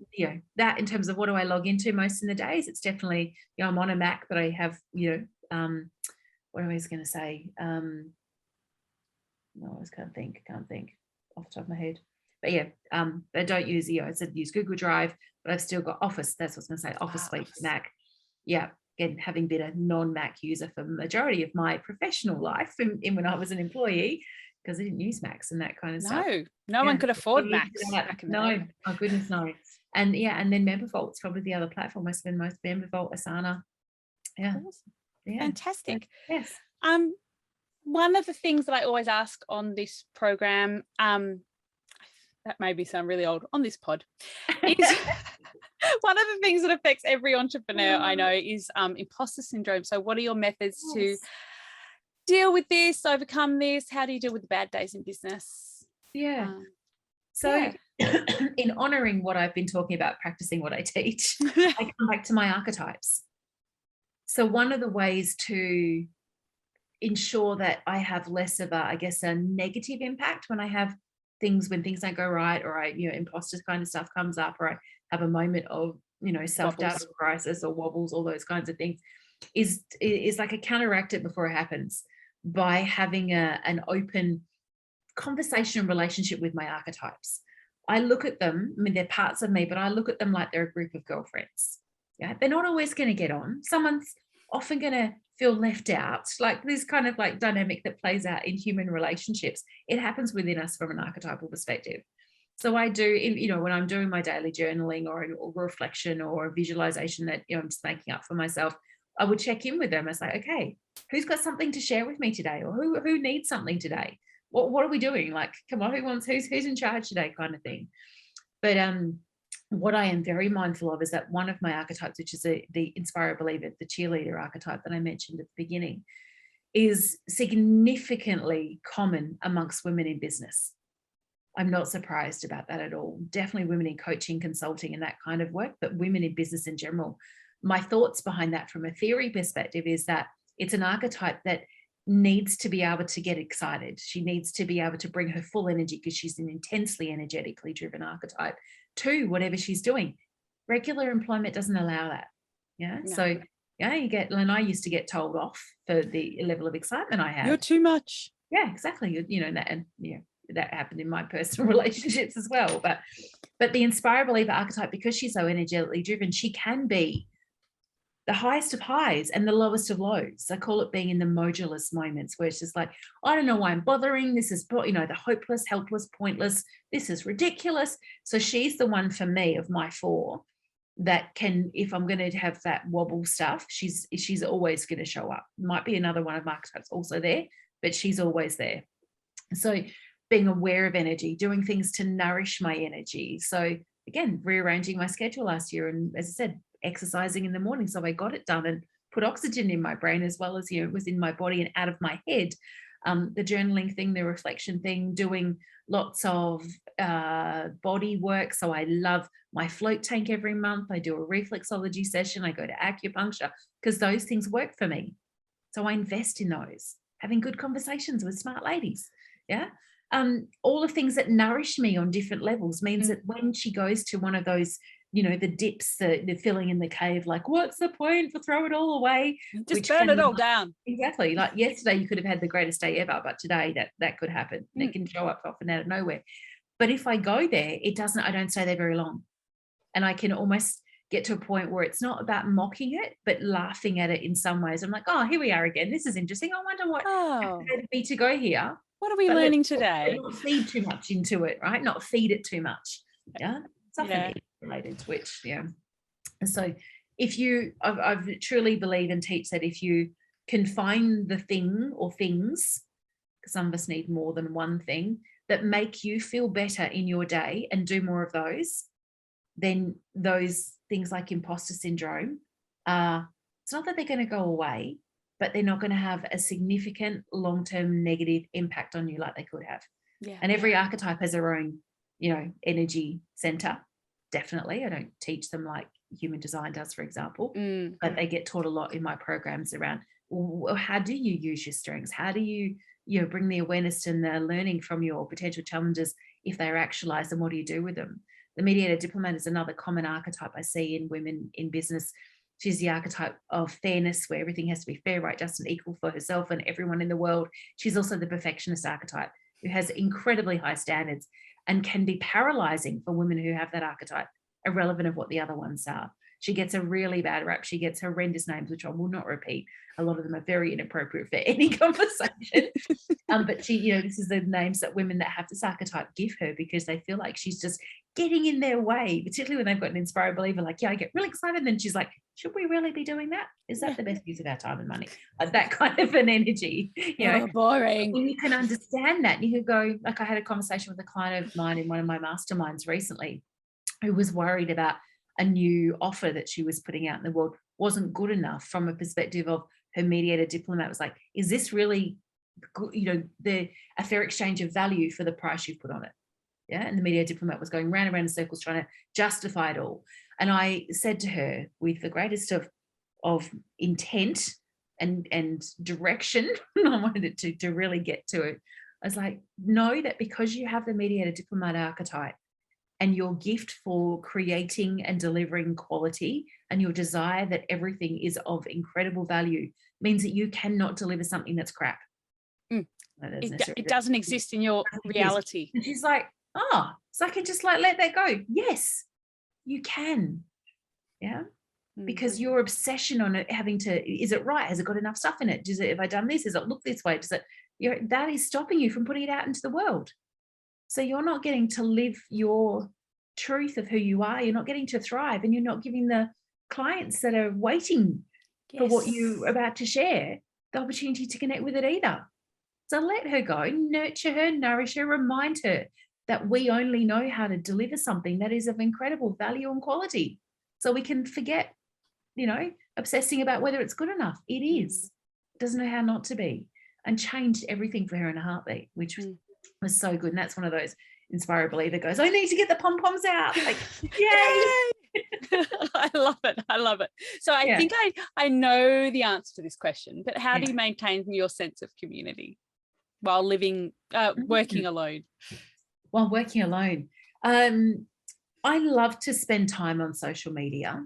that in terms of what do I log into most in the days, it's definitely, I'm on a Mac, but I have, what I was going to say. No, I just can't think off the top of my head. but yeah, I don't use, I said use Google Drive, but I've still got Office. That's what I was going to say, Office Suite, Mac. Yeah, again, having been a non-Mac user for the majority of my professional life in when I was an employee, because I didn't use Macs and that kind of stuff. No one could afford Macs back in the day. Oh goodness, no. And and then MemberVault's probably the other platform I spend most. MemberVault, Asana. Yeah. Awesome. Yeah. Fantastic. Yes. One of the things that I always ask on this program, that made me sound really old on this pod, is one of the things that affects every entrepreneur I know is imposter syndrome. So what are your methods to deal with this, overcome this? How do you deal with the bad days in business? In honoring what I've been talking about, practicing what I teach, I come back to my archetypes. So one of the ways to ensure that I have less of a negative impact when I have when things don't go right, or imposter kind of stuff comes up, or I have a moment of, self-doubt or crisis or wobbles, all those kinds of things, is like a counteract it before it happens by having an open conversation relationship with my archetypes. I look at them, I mean, they're parts of me, but I look at them like they're a group of girlfriends. Yeah, they're not always going to get on. Someone's often going to feel left out, like this kind of like dynamic that plays out in human relationships. It happens within us from an archetypal perspective. So I do, when I'm doing my daily journaling or reflection or a visualization that I'm just making up for myself, I would check in with them. I say, okay, who's got something to share with me today, or who needs something today? What are we doing? Like, come on, who's in charge today, kind of thing. But what I am very mindful of is that one of my archetypes, which is the inspire, believer, the cheerleader archetype that I mentioned at the beginning, is significantly common amongst women in business. I'm not surprised about that at all. Definitely women in coaching, consulting, and that kind of work, but women in business in general. My thoughts behind that from a theory perspective is that it's an archetype that needs to be able to get excited. She needs to be able to bring her full energy, because she's an intensely energetically driven archetype, to whatever she's doing. Regular employment doesn't allow that. No. So you get, and I used to get told off for the level of excitement I had. You're too much. Yeah, exactly. That happened in my personal relationships as well. But the inspire, believer archetype, because she's so energetically driven, she can be the highest of highs and the lowest of lows. I call it being in the modulus moments, where it's just like, I don't know why I'm bothering. This is, the hopeless, helpless, pointless. This is ridiculous. So she's the one for me of my four that can, if I'm going to have that wobble stuff, she's always going to show up. Might be another one of my archetypes also there, but she's always there. So being aware of energy, doing things to nourish my energy. So again, rearranging my schedule last year, and as I said, exercising in the morning, so I got it done and put oxygen in my brain as well as it was in my body and out of my head. The journaling thing, the reflection thing, doing lots of body work. So I love my float tank every month. I do a reflexology session. I go to acupuncture, because those things work for me. So I invest in those. Having good conversations with smart ladies. Yeah. All the things that nourish me on different levels means that when she goes to one of those, the dips, the filling in the cave, like, what's the point? Throw it all away. Just burn it all down. Exactly. Like yesterday, you could have had the greatest day ever, but today that could happen. It can show up often out of nowhere. But if I go there, I don't stay there very long. And I can almost get to a point where it's not about mocking it, but laughing at it in some ways. I'm like, oh, here we are again. This is interesting. I wonder what motivated me to go here. What are we learning today? Not feed too much into it, right? Not feed it too much. Yeah. It's often related to which, So I've truly believe and teach that if you can find the thing or things, because some of us need more than one thing, that make you feel better in your day and do more of those, then those things like imposter syndrome, it's not that they're going to go away, but they're not going to have a significant long-term negative impact on you like they could have. Yeah. And every archetype has their own, energy center. Definitely. I don't teach them like human design does, for example, but they get taught a lot in my programs around, well, how do you use your strengths? How do you, bring the awareness and the learning from your potential challenges? If they're actualized, then what do you do with them? The mediator diplomat is another common archetype I see in women in business. She's the archetype of fairness, where everything has to be fair, right, just and equal for herself and everyone in the world. She's also the perfectionist archetype, who has incredibly high standards. and can be paralyzing for women who have that archetype, irrelevant of what the other ones are. She gets a really bad rap. She gets horrendous names, which I will not repeat. A lot of them are very inappropriate for any conversation. But she, you know, this is the names that women that have this archetype give her, because they feel like she's just getting in their way, particularly when they've got an inspired believer. Like, yeah, I get really excited. And then she's like, should we really be doing that? Is that the best use of our time and money? Like that kind of an energy, you know. Boring. When you can understand that, you could go, like I had a conversation with a client of mine in one of my masterminds recently who was worried about a new offer that she was putting out in the world wasn't good enough from a perspective of her mediator diplomat was like, is this really good, you know, a fair exchange of value for the price you've put on it? Yeah. And the mediator diplomat was going round and round in circles trying to justify it all. And I said to her with the greatest of intent and direction, I wanted it to really get to it. I was like, know that because you have the mediator diplomat archetype, and your gift for creating and delivering quality and your desire that everything is of incredible value means that you cannot deliver something that's crap. It doesn't exist in your reality. And she's like, oh, so I can just like let that go. Yes, you can. Yeah. Because your obsession on it having to, is it right? Has it got enough stuff in it? Have I done this? Does it look this way? That is stopping you from putting it out into the world. So you're not getting to live your truth of who you are. You're not getting to thrive, and you're not giving the clients that are waiting for what you're about to share the opportunity to connect with it either. So let her go, nurture her, nourish her, remind her that we only know how to deliver something that is of incredible value and quality. So we can forget, you know, obsessing about whether it's good enough. It is. It doesn't know how not to be, and changed everything for her in a heartbeat, which was so good. And that's one of those inspired believer goes, I need to get the pom-poms out. Like, yay. I love it. So I think I know the answer to this question, but how do you maintain your sense of community while working alone? While working alone. I love to spend time on social media,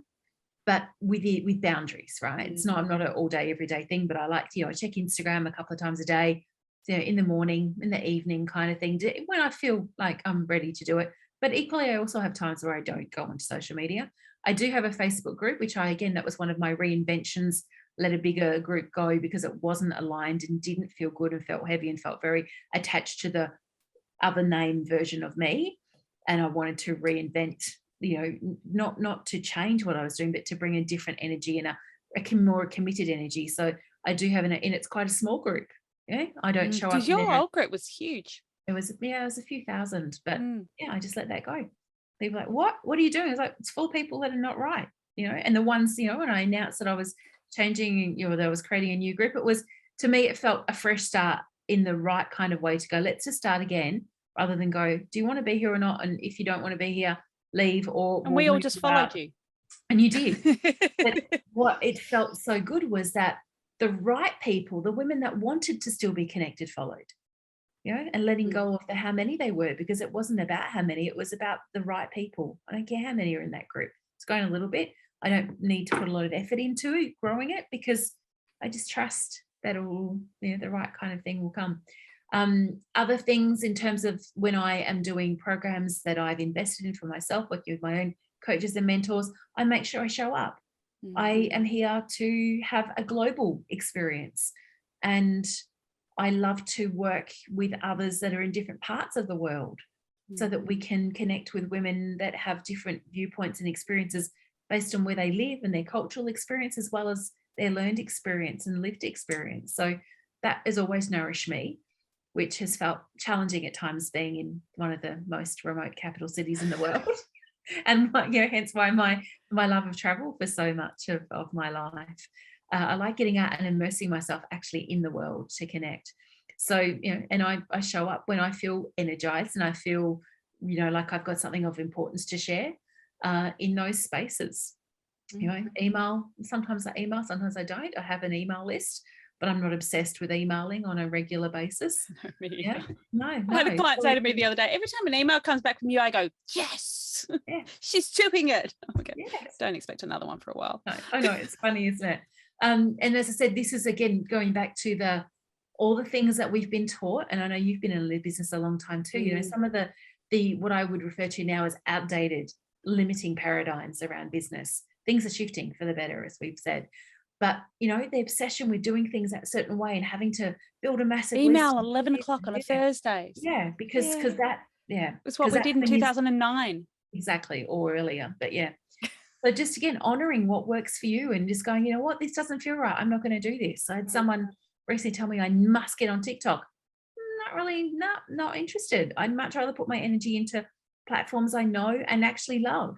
but with boundaries, right? It's not, I'm not an all day, every day thing, but I like to, I check Instagram a couple of times a day, in the morning, in the evening kind of thing, when I feel like I'm ready to do it. But equally, I also have times where I don't go onto social media. I do have a Facebook group, which that was one of my reinventions, let a bigger group go because it wasn't aligned and didn't feel good and felt heavy and felt very attached to the other name version of me. And I wanted to reinvent, not to change what I was doing, but to bring a different energy and a more committed energy. So I do have and it's quite a small group. Yeah, I don't show up. Because your old group was huge. It was a few thousand, but I just let that go. People are like, what are you doing? It's like, it's full of people that are not right, and the ones, when I announced that I was changing, that I was creating a new group, it was, to me, it felt a fresh start in the right kind of way to go, let's just start again, rather than go, do you want to be here or not? And if you don't want to be here, leave. And we all just followed you. And you did. But what it felt so good was that the right people, the women that wanted to still be connected, followed, and letting go of the how many they were, because it wasn't about how many, it was about the right people. I don't care how many are in that group. It's going a little bit. I don't need to put a lot of effort into growing it, because I just trust that all, the right kind of thing will come. Other things in terms of when I am doing programs that I've invested in for myself, working with my own coaches and mentors, I make sure I show up. I am here to have a global experience, and I love to work with others that are in different parts of the world so that we can connect with women that have different viewpoints and experiences based on where they live and their cultural experience, as well as their learned experience and lived experience. So that has always nourished me, which has felt challenging at times, being in one of the most remote capital cities in the world. And hence why my love of travel for so much of my life. I like getting out and immersing myself actually in the world to connect. So, and I show up when I feel energized and I feel, like I've got something of importance to share in those spaces. Email, sometimes I email, sometimes I don't. I have an email list, but I'm not obsessed with emailing on a regular basis. No. I had a client say to me the other day, every time an email comes back from you, I go, yes, she's doing it. Okay. Yes. Don't expect another one for a while. No, I know, it's funny, isn't it? And as I said, this is again going back to all the things that we've been taught, and I know you've been in the business a long time too. Some of the what I would refer to now as outdated, limiting paradigms around business. Things are shifting for the better, as we've said. But, you know, the obsession with doing things that certain way and having to build a massive email list. 11 o'clock on a Thursday. Yeah, because that, yeah. It's what we did in 2009. Exactly, or earlier. But yeah. So just again, honoring what works for you and just going, you know what, this doesn't feel right. I'm not going to do this. I had someone recently tell me I must get on TikTok. Not really, not interested. I'd much rather put my energy into platforms I know and actually love,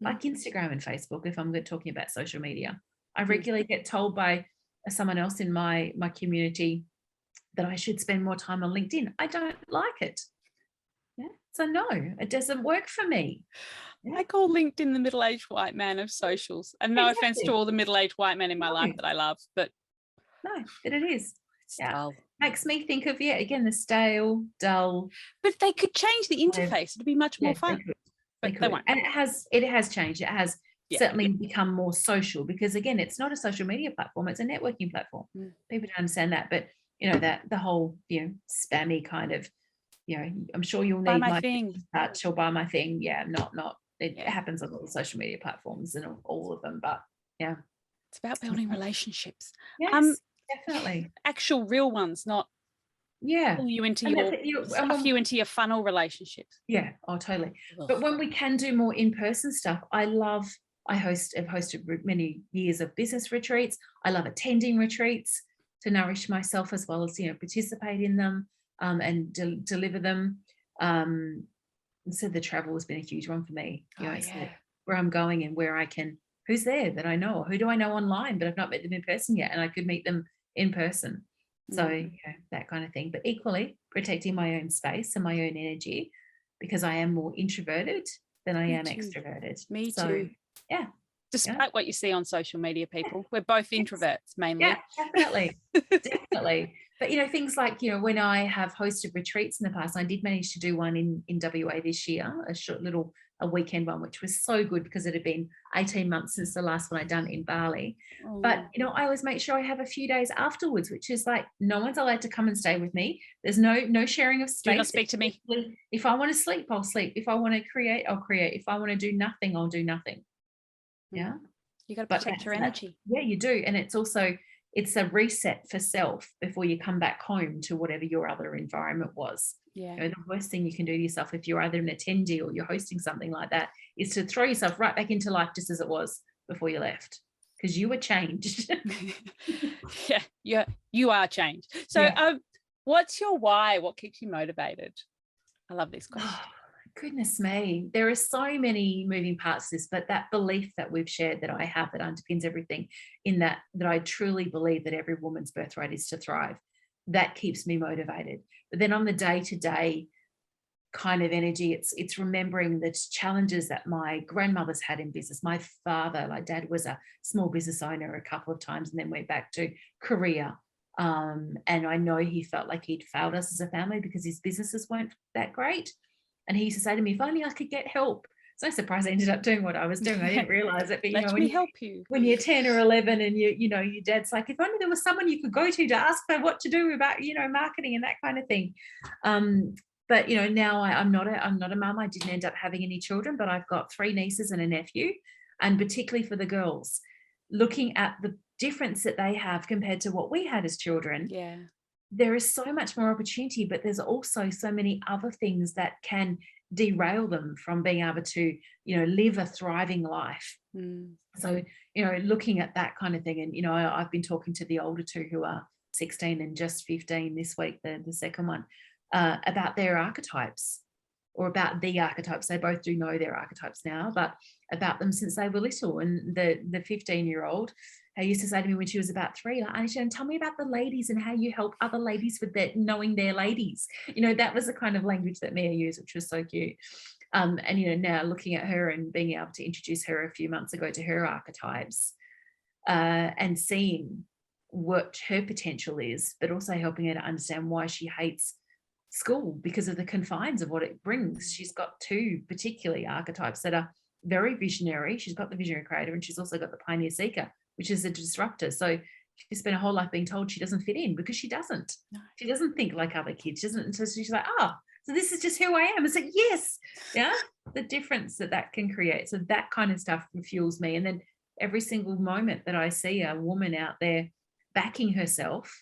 like Instagram and Facebook, if I'm talking about social media. I regularly get told by someone else in my community that I should spend more time on LinkedIn. I don't like it. Yeah. So no, it doesn't work for me. I call LinkedIn the middle-aged white man of socials. And no offense to all the middle-aged white men in my life that I love, but no, but it is. It's dull. Makes me think of, again, the stale, dull. But they could change the interface. It'd be much more fun. They won't. And it has changed. It has certainly become more social, because again, it's not a social media platform, it's a networking platform. People don't understand that. But you know, that the whole, you know, spammy kind of, you know, I'm sure you'll need my thing. Touch or buy my thing. Yeah, not it happens on all the social media platforms and all of them. But yeah. It's about building relationships. Yes, definitely. Actual real ones, not pull you into you into your funnel relationships. Yeah, oh totally. But when we can do more in-person stuff, I've hosted many years of business retreats. I love attending retreats to nourish myself, as well as, you know, participate in them and deliver them. So the travel has been a huge one for me. You know, it's like where I'm going and where I can, who's there that I know, or who do I know online but I've not met them in person yet, and I could meet them in person. So that kind of thing. But equally protecting my own space and my own energy, because I am more introverted than I am extroverted. Me too. Yeah. Despite what you see on social media, people, we're both introverts mainly. Yeah, definitely. Definitely. But, you know, things like, you know, when I have hosted retreats in the past, I did manage to do one in WA this year, a short little weekend one, which was so good because it had been 18 months since the last one I'd done in Bali. But, you know, I always make sure I have a few days afterwards, which is like, no one's allowed to come and stay with me. There's no sharing of space. Do not speak to me. If I want to sleep, I'll sleep. If I want to create, I'll create. If I want to do nothing, I'll do nothing. Yeah. You got to protect your energy. Yeah, you do. And it's also, it's a reset for self before you come back home to whatever your other environment was. Yeah. You know, the worst thing you can do to yourself, if you're either an attendee or you're hosting something like that, is to throw yourself right back into life just as it was before you left, because you were changed. Yeah, you are changed. So what's your why? What keeps you motivated? I love this question. Goodness me, there are so many moving parts to this, but that belief that we've shared, that I have, that underpins everything, in that I truly believe that every woman's birthright is to thrive. That keeps me motivated. But then on the day-to-day kind of energy, it's remembering the challenges that my grandmothers had in business. My father, like Dad, was a small business owner a couple of times and then went back to Korea. And I know he felt like he'd failed us as a family because his businesses weren't that great. And he used to say to me, if only I could get help. It's no surprise I ended up doing what I was doing. I didn't realize it. But Let me help you. When you're 10 or 11 and you know, your dad's like, if only there was someone you could go to ask for what to do about, you know, marketing and that kind of thing. But, you know, now I'm not a mum. I didn't end up having any children, but I've got 3 nieces and a nephew. And particularly for the girls, looking at the difference that they have compared to what we had as children. Yeah. There is so much more opportunity, but there's also so many other things that can derail them from being able to, you know, live a thriving life. So, you know, looking at that kind of thing. And, you know, I've been talking to the older 2 who are 16 and just 15 this week, the second one, about their archetypes, or about the archetypes. They both do know their archetypes now, but about them since they were little. And the 15-year-old, I used to say to me when she was about 3, like, Auntie Shannon, tell me about the ladies and how you help other ladies with their knowing their ladies. You know, that was the kind of language that Mia used, which was so cute. And, you know, now looking at her and being able to introduce her a few months ago to her archetypes, and seeing what her potential is, but also helping her to understand why she hates school because of the confines of what it brings. She's got 2 particularly archetypes that are very visionary. She's got the visionary creator, and she's also got the pioneer seeker, which is a disruptor. So she spent her whole life being told she doesn't fit in, because she doesn't. No. She doesn't think like other kids. She doesn't. So she's like, So this is just who I am. It's like, yes, yeah, the difference that can create. So that kind of stuff fuels me. And then every single moment that I see a woman out there backing herself,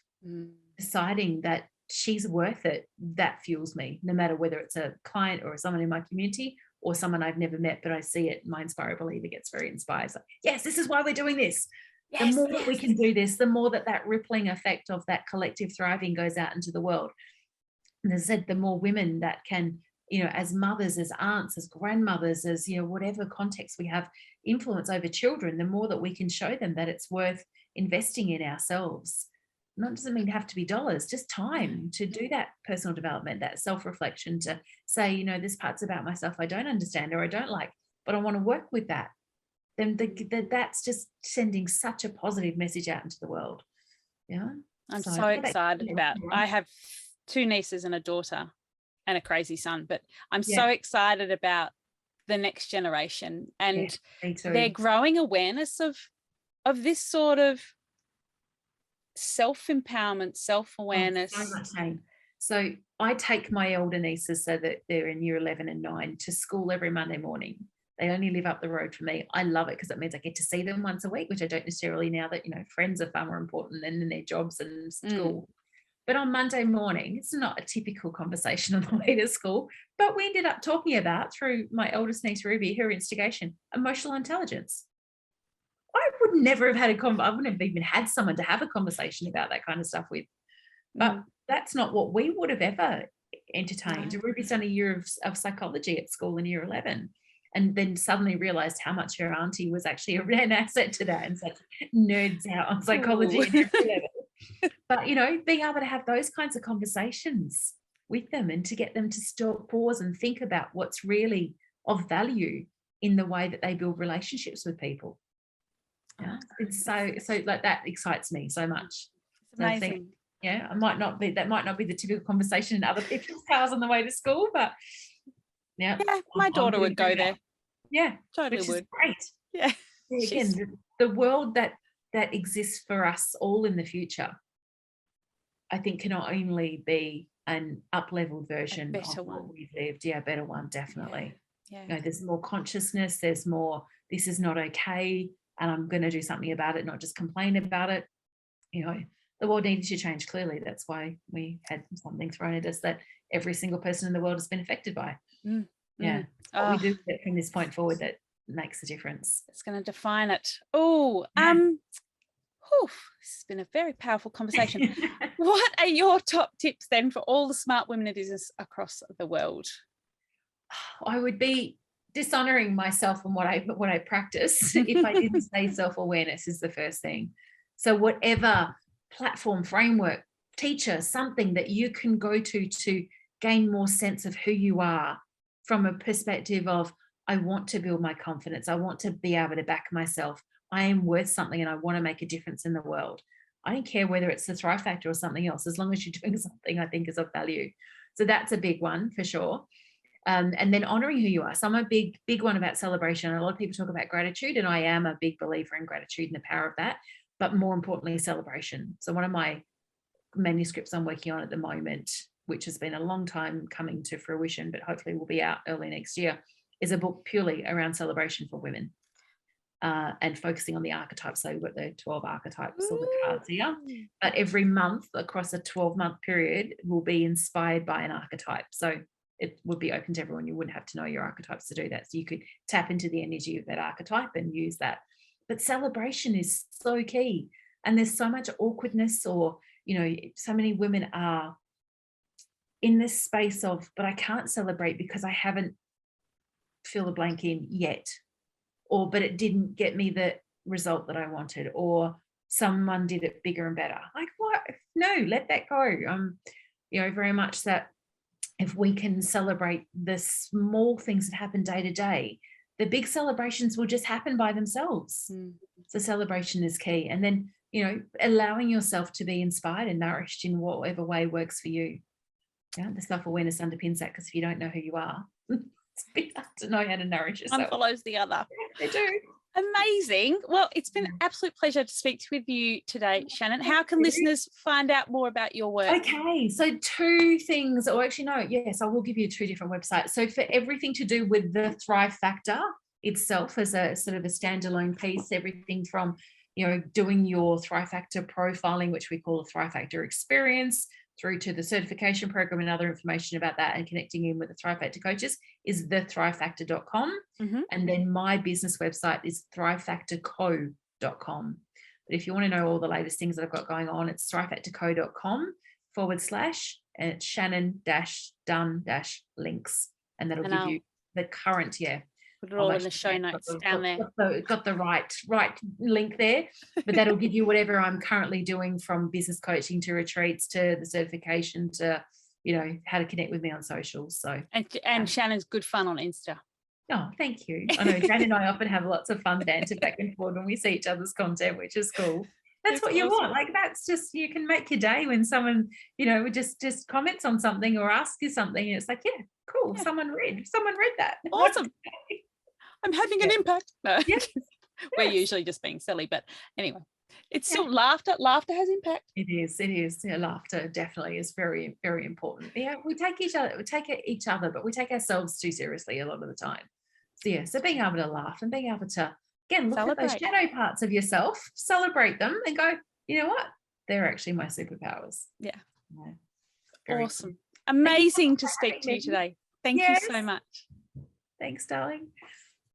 deciding that she's worth it, that fuels me, no matter whether it's a client or someone in my community or someone I've never met, but I see it. My Inspire Believer gets very inspired. It's like, yes, this is why we're doing this. Yes, the more that we can do this, the more that rippling effect of that collective thriving goes out into the world. And as I said, the more women that can, as mothers, as aunts, as grandmothers, as, whatever context we have influence over children, the more that we can show them that it's worth investing in ourselves. Not doesn't mean to have to be dollars, just time to do that personal development, that self-reflection, to say, this part's about myself I don't understand or I don't like, but I want to work with that. Then that's just sending such a positive message out into the world. Yeah. I'm so excited about, I have 2 nieces and a daughter and a crazy son, but I'm so excited about the next generation and their growing awareness of this sort of self-empowerment, self-awareness. So much same. So I take my older nieces, so that they're in year 11 and 9, to school every Monday morning. They only live up the road from me. I love it because it means I get to see them once a week, which I don't necessarily now that, friends are far more important than their jobs and school. But on Monday morning, it's not a typical conversation on the way to school, but we ended up talking about, through my eldest niece, Ruby, her instigation, emotional intelligence. I would never have had I wouldn't have even had someone to have a conversation about that kind of stuff with. But that's not what we would have ever entertained. No. Ruby's done a year of psychology at school in year 11. And then suddenly realized how much her auntie was actually an asset to that, and such nerds out on psychology and every level. But, being able to have those kinds of conversations with them and to get them to stop, pause and think about what's really of value in the way that they build relationships with people. Yeah, it's so like that excites me so much. It's amazing. That might not be the typical conversation in other people's cars on the way to school, but yeah, my daughter would go there. Yeah, totally which would. Is great. Yeah. Again, the world that exists for us all in the future, I think, can only be an up-leveled version of what we've lived. Yeah, a better one, definitely. Yeah. There's more consciousness. There's more. This is not okay, and I'm going to do something about it, not just complain about it. The world needed to change. Clearly, that's why we had something thrown at us that every single person in the world has been affected by. What we do from this point forward that makes a difference. It's going to define it. This has been a very powerful conversation. What are your top tips then for all the smart women in business across the world? I would be dishonoring myself and what I practice if I didn't say self-awareness is the first thing. So whatever platform, framework, teacher, something that you can go to gain more sense of who you are, from a perspective of, I want to build my confidence. I want to be able to back myself. I am worth something and I want to make a difference in the world. I don't care whether it's the Thrive Factor or something else, as long as you're doing something I think is of value. So that's a big one for sure. And then honoring who you are. So I'm a big one about celebration. A lot of people talk about gratitude, and I am a big believer in gratitude and the power of that, but more importantly, celebration. So one of my manuscripts I'm working on at the moment, which has been a long time coming to fruition, but hopefully will be out early next year, is a book purely around celebration for women, and focusing on the archetypes. So we've got the 12 archetypes or the cards here, but every month across a 12-month period will be inspired by an archetype. So it would be open to everyone. You wouldn't have to know your archetypes to do that. So you could tap into the energy of that archetype and use that. But celebration is so key. And there's so much awkwardness, or, so many women are in this space of, but I can't celebrate because I haven't fill a blank in yet, or but it didn't get me the result that I wanted, or someone did it bigger and better. Like, what? No, let that go. Very much that if we can celebrate the small things that happen day to day, the big celebrations will just happen by themselves. So celebration is key. And then, allowing yourself to be inspired and nourished in whatever way works for you. Yeah, the self-awareness underpins that, because if you don't know who you are, it's a bit hard to know how to nourish yourself. One follows the other. They do. Amazing. Well, it's been an absolute pleasure to speak with you today, Shannon. How can listeners find out more about your work? Okay, so 2 things, or actually no, yes, I will give you 2 different websites. So for everything to do with the Thrive Factor itself as a sort of a standalone piece, everything from, doing your Thrive Factor profiling, which we call a Thrive Factor experience, through to the certification program and other information about that, and connecting in with the Thrive Factor coaches is thethrivefactor.com. And then my business website is thrivefactorco.com. But if you want to know all the latest things that I've got going on, it's thrivefactorco.com/ and it's Shannon-Dunn-links. And that'll give you the current, put it all in the show notes down there. Got the right link there, but that'll give you whatever I'm currently doing, from business coaching to retreats to the certification to, how to connect with me on socials. So and Shannon's good fun on Insta. Oh, thank you. I know Jan and I often have lots of fun banter back and forth when we see each other's content, which is cool. That's what you want. Like, that's just, you can make your day when someone, just comments on something or asks you something, and it's like, yeah, cool. Yeah. Someone read that. Awesome. I'm having an impact. No, we're usually just being silly, but anyway, it's still laughter. Laughter has impact. It is. Yeah, laughter definitely is very, very important. Yeah, we take each other, but we take ourselves too seriously a lot of the time. So being able to laugh and being able to, again, look at those shadow parts of yourself, celebrate them, and go, you know what? They're actually my superpowers. Yeah. Awesome. Cool. Amazing to speak to you today. Thank you so much. Thanks, darling.